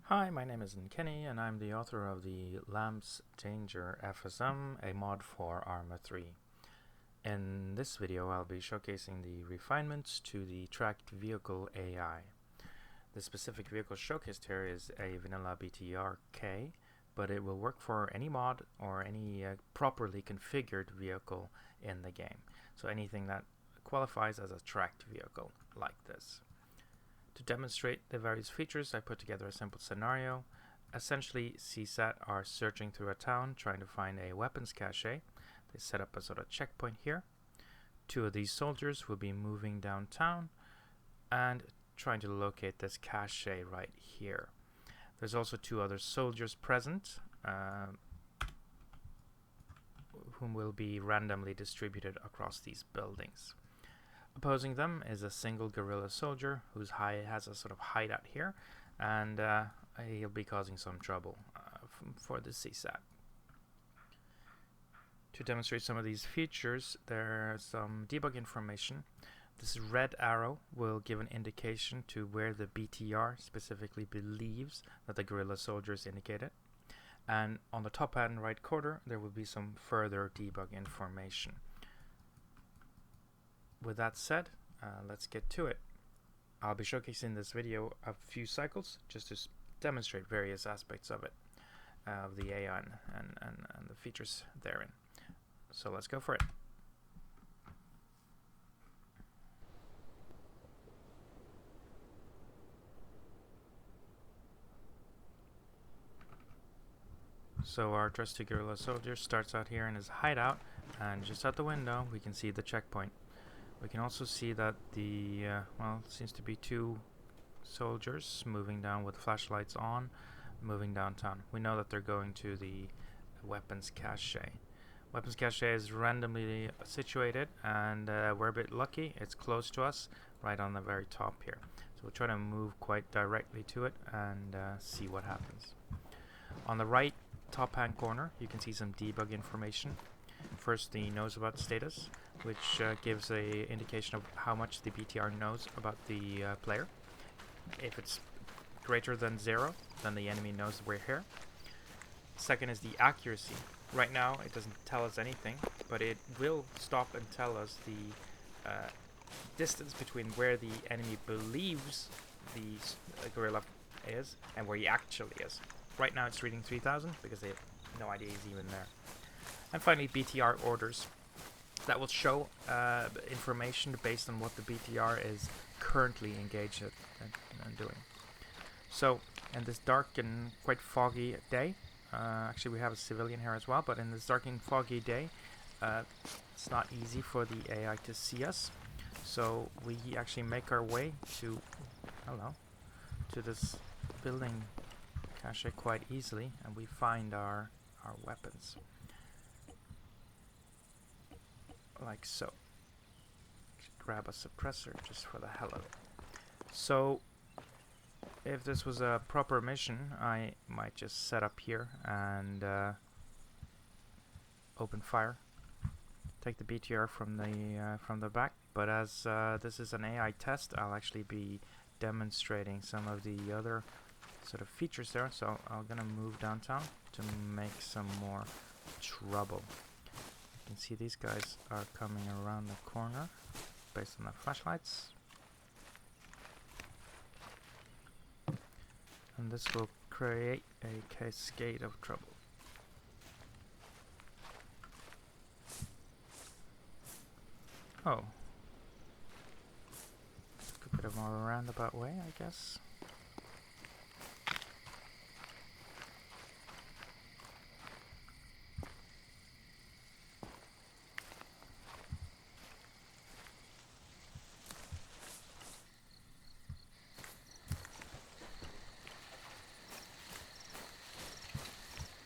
Hi, my name is Kenny and I'm the author of the LAMBS danger.fsm, a mod for Arma 3. In this video I'll be showcasing the refinements to the tracked vehicle AI. The specific vehicle showcased here is a vanilla BTR-K, but it will work for any mod or any properly configured vehicle in the game. So anything that qualifies as a tracked vehicle like this. To demonstrate the various features, I put together a simple scenario. Essentially, CSAT are searching through a town trying to find a weapons cache. They set up a sort of checkpoint here. Two of these soldiers will be moving downtown and trying to locate this cache right here. There's also two other soldiers present whom will be randomly distributed across these buildings. Opposing them is a single guerrilla soldier whose has a sort of hideout here, and he'll be causing some trouble for the CSAT. To demonstrate some of these features, there's some debug information. This red arrow will give an indication to where the BTR specifically believes that the guerrilla soldier is indicated. And on the top hand right corner, there will be some further debug information. With that said, let's get to it. I'll be showcasing this video a few cycles just to demonstrate various aspects of it, of the AI and the features therein. So let's go for it. So our trusty guerrilla soldier starts out here in his hideout, and just out the window we can see the checkpoint. We can also see that the, seems to be two soldiers moving down with flashlights on, moving downtown. We know that they're going to the weapons cache. Weapons cache is randomly situated, and we're a bit lucky. It's close to us, right on the very top here. So we'll try to move quite directly to it and see what happens. On the right top hand corner, you can see some debug information. First, the knows about status, which gives a indication of how much the BTR knows about the player. If it's greater than 0, then the enemy knows we're here. Second is the accuracy. Right now it doesn't tell us anything, but it will stop and tell us the distance between where the enemy believes the guerrilla is and where he actually is. Right now it's reading 3000 because they have no idea he's even there. And finally, BTR orders. That will show information based on what the BTR is currently engaged at doing. So, in this dark and quite foggy day, actually we have a civilian here as well, but in this dark and foggy day, it's not easy for the AI to see us. So we actually make our way to, this building cache quite easily, and we find our weapons. Like so. Grab a suppressor just for the hell of it. So if this was a proper mission, I might just set up here and open fire. Take the BTR from the back. But as this is an AI test, I'll actually be demonstrating some of the other sort of features there. So I'm gonna move downtown to make some more trouble. You can see these guys are coming around the corner based on the flashlights. And this will create a cascade of trouble. Oh. Took a bit of a roundabout way, I guess.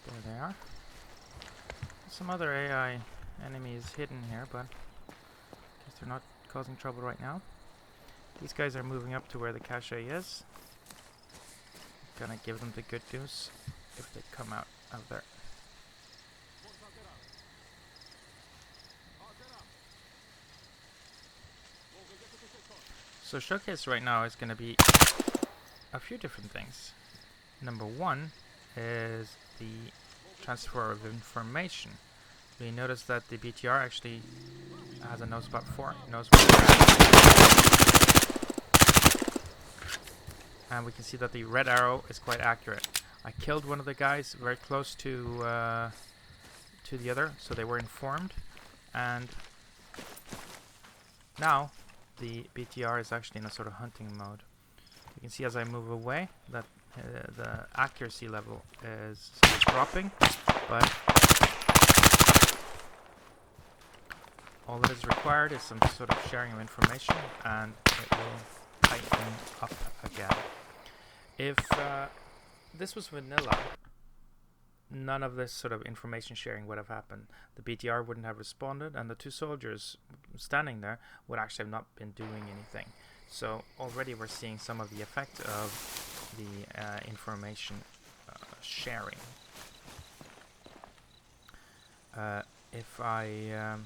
There they are. Some other AI enemies hidden here, but I guess they're not causing trouble right now. These guys are moving up to where the cache is. Gonna give them the good news if they come out of there. So showcase right now is gonna be a few different things. Number one is the transfer of information. We notice that the BTR actually has a nose about 4, knows where we're at. And we can see that the red arrow is quite accurate. I killed one of the guys very close to the other, so they were informed. And now the BTR is actually in a sort of hunting mode. You can see as I move away that the accuracy level is dropping, but all that is required is some sort of sharing of information, and it will tighten up again. If this was vanilla, none of this sort of information sharing would have happened. The BTR wouldn't have responded, and the 2 soldiers standing there would actually have not been doing anything. So already we're seeing some of the effect of the information sharing. If I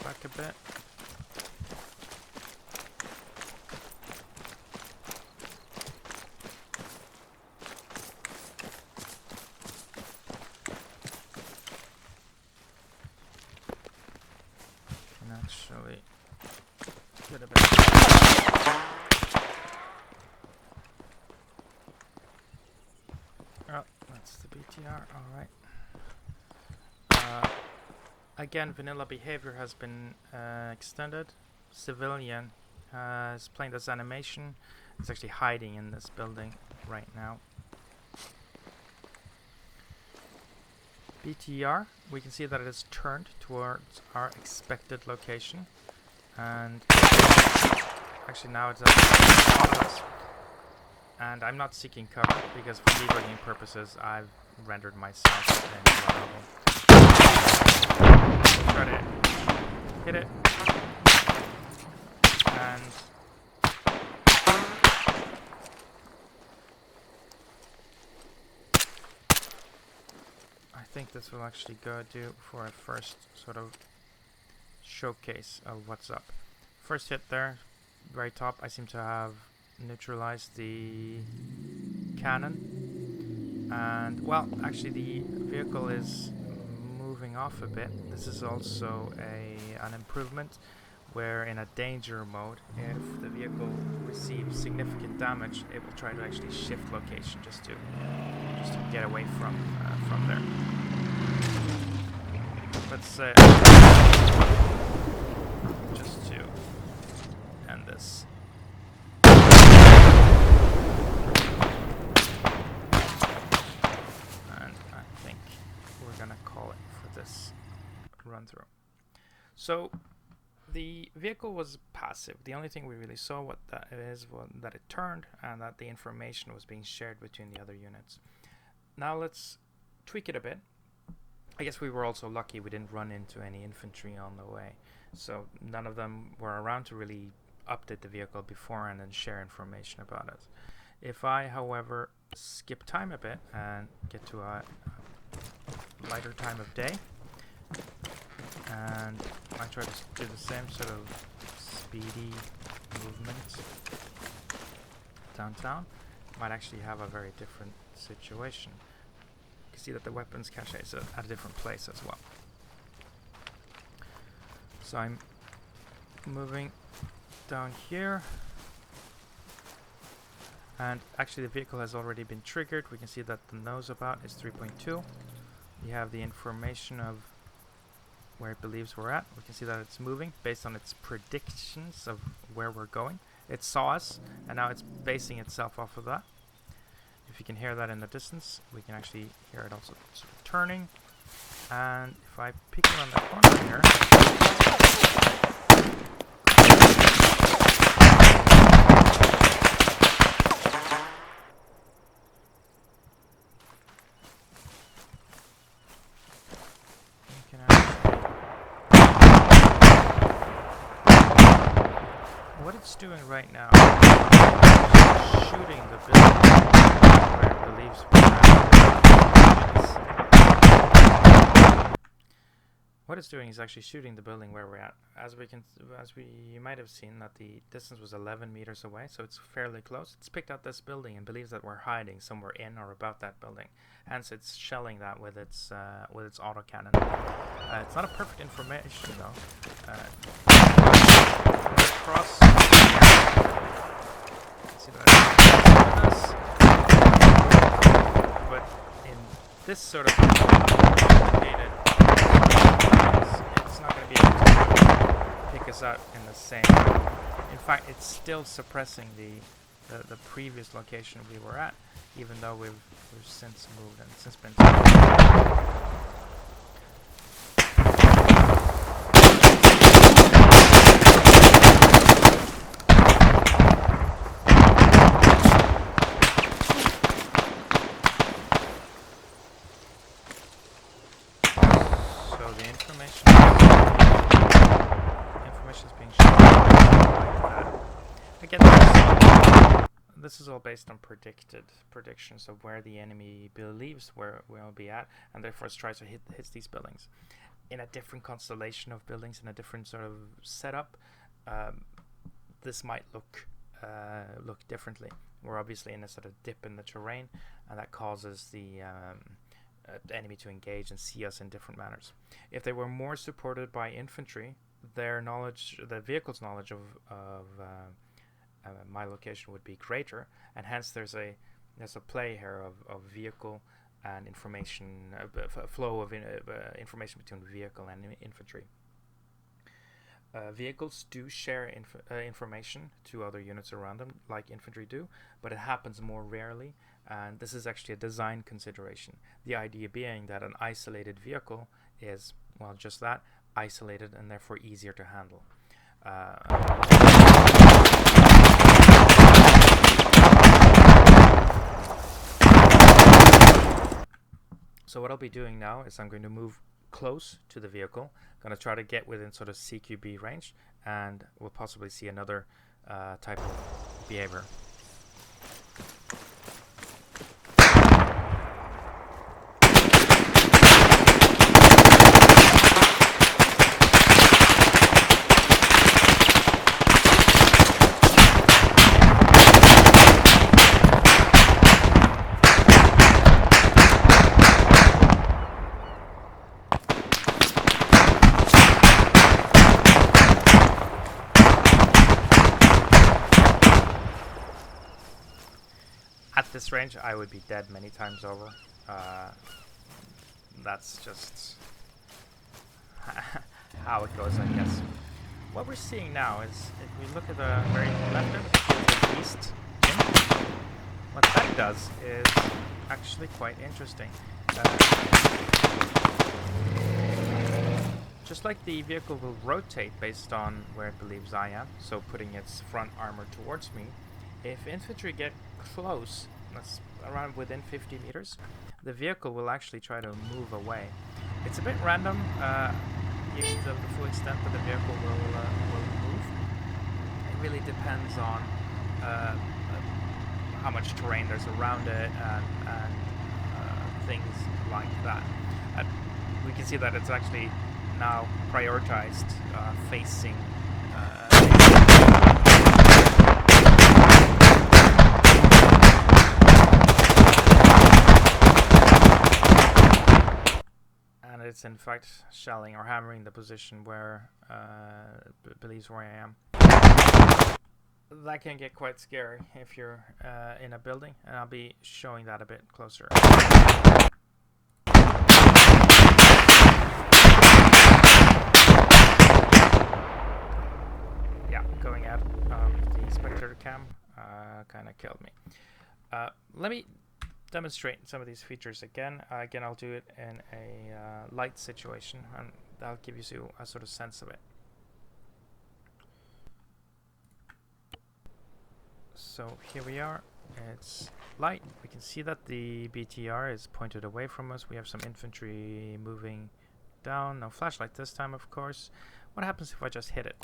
back a bit. Can actually get a bit. Oh, that's the BTR. All right. Again, vanilla behavior has been extended. Civilian is playing this animation. It's actually hiding in this building right now. BTR, we can see that it is turned towards our expected location, and actually now it's on us. And I'm not seeking cover because for debugging purposes I've rendered myself invulnerable. Try to hit it, and I think this will actually do for a first sort of showcase of what's up. First hit there, very top, I seem to have neutralized the cannon, and well, actually the vehicle is moving off a bit. This is also an improvement where in a danger mode, if the vehicle receives significant damage, it will try to actually shift location just to get away from there. Let's just to end this. And I think we're gonna call it for this run through. So the vehicle was passive. The only thing we really saw what that is was that it turned and that the information was being shared between the other units. Now let's tweak it a bit. I guess we were also lucky we didn't run into any infantry on the way, so none of them were around to really update the vehicle before and then share information about it. If I, however, skip time a bit and get to a lighter time of day, and I try to do the same sort of speedy movement downtown, might actually have a very different situation. You can see that the weapons cache is at a different place as well. So I'm moving down here, and actually the vehicle has already been triggered. We can see that the nose about is 3.2. We have the information of where it believes we're at. We can see that it's moving based on its predictions of where we're going. It saw us, and now it's basing itself off of that. If you can hear that in the distance, we can actually hear it also sort of turning. And if I peek around the corner here, you can actually what it's doing right now is shooting the building where it believes we're at. What it's doing is actually shooting the building where we're at. You might have seen that the distance was 11 meters away, so it's fairly close. It's picked out this building and believes that we're hiding somewhere in or about that building. Hence, it's shelling that with its autocannon. It's not a perfect information though. Cross. See that? But in this sort of complicated, it's not going to be able to pick us out in the same. In fact, it's still suppressing the previous location we were at, even though we've since moved and since been. So the information is being shown like that. Again, this is all based on predictions of where the enemy believes we'll be at, and therefore tries to hit these buildings. In a different constellation of buildings, in a different sort of setup, this might look differently. We're obviously in a sort of dip in the terrain, and that causes the enemy to engage and see us in different manners. If they were more supported by infantry, their knowledge, the vehicle's knowledge of my location would be greater, and hence there's a play here of vehicle and information, flow of information between vehicle and infantry. Vehicles do share information to other units around them, like infantry do, but it happens more rarely, and this is actually a design consideration. The idea being that an isolated vehicle is, well, just that, isolated, and therefore easier to handle. So what I'll be doing now is I'm going to move close to the vehicle, going to try to get within sort of CQB range, and we'll possibly see another type of behavior. At this range, I would be dead many times over. That's just how it goes, I guess. What we're seeing now is, if we look at the very left of the east, what that does is actually quite interesting. Just like the vehicle will rotate based on where it believes I am, so putting its front armor towards me, if infantry get close, that's around within 50 meters, the vehicle will actually try to move away. It's a bit random, usually the full extent that the vehicle will move. It really depends on how much terrain there's around it and things like that. We can see that it's actually now prioritized facing and it's in fact shelling or hammering the position where it believes where I am. That can get quite scary if you're in a building, and I'll be showing that a bit closer. Yeah, going out of the spectator cam kind of killed me. Let me demonstrate some of these features again. Again, I'll do it in a light situation, and that'll give you a sort of sense of it. So here we are. It's light. We can see that the BTR is pointed away from us. We have some infantry moving down. No flashlight this time, of course. What happens if I just hit it?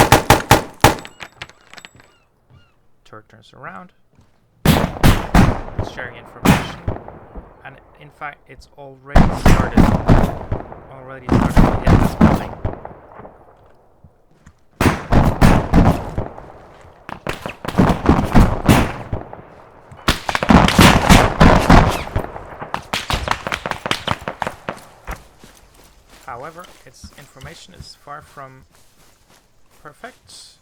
turret turns around. It's sharing information, and in fact, it's already started. Already started to hit this building. However, its information is far from perfect.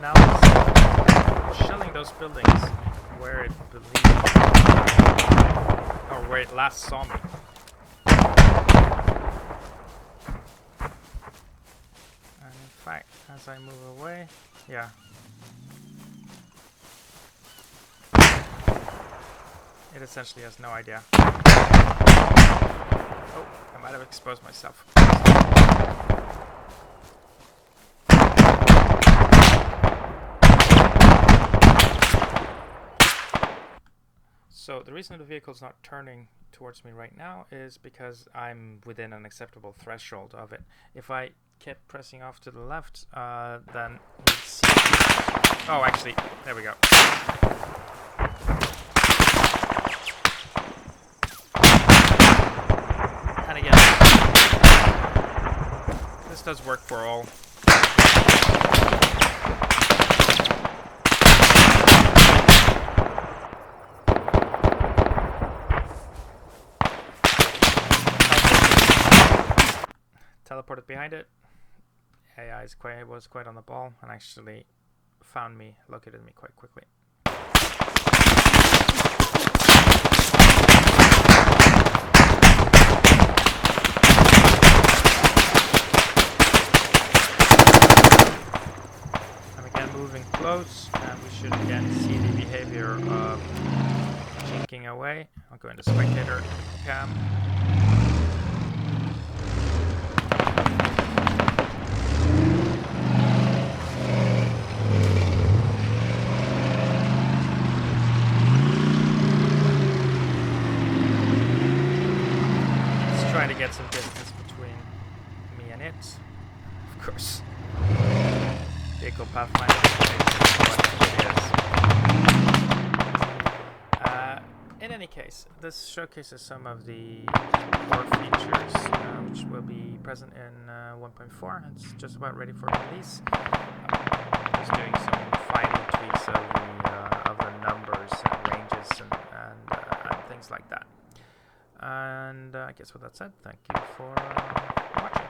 Now it's shelling those buildings where it believes, or where it last saw me. And in fact, as I move away, yeah. It essentially has no idea. Oh, I might have exposed myself. So the reason the vehicle is not turning towards me right now is because I'm within an acceptable threshold of it. If I kept pressing off to the left, then you'd see... Oh, actually, there we go. And again, this does work for all. Teleported behind it. AI was quite on the ball and actually found me, located me quite quickly. I'm again moving close, and we should again see the behavior of chinking away. I'll go into spectator cam. Trying to get some distance between me and it, of course. Vehicle pathfinder is. In any case, this showcases some of the core features which will be present in 1.4. It's just about ready for release. Just doing some fine tweaks of the numbers and ranges and things like that. And I guess with that said, thank you for watching.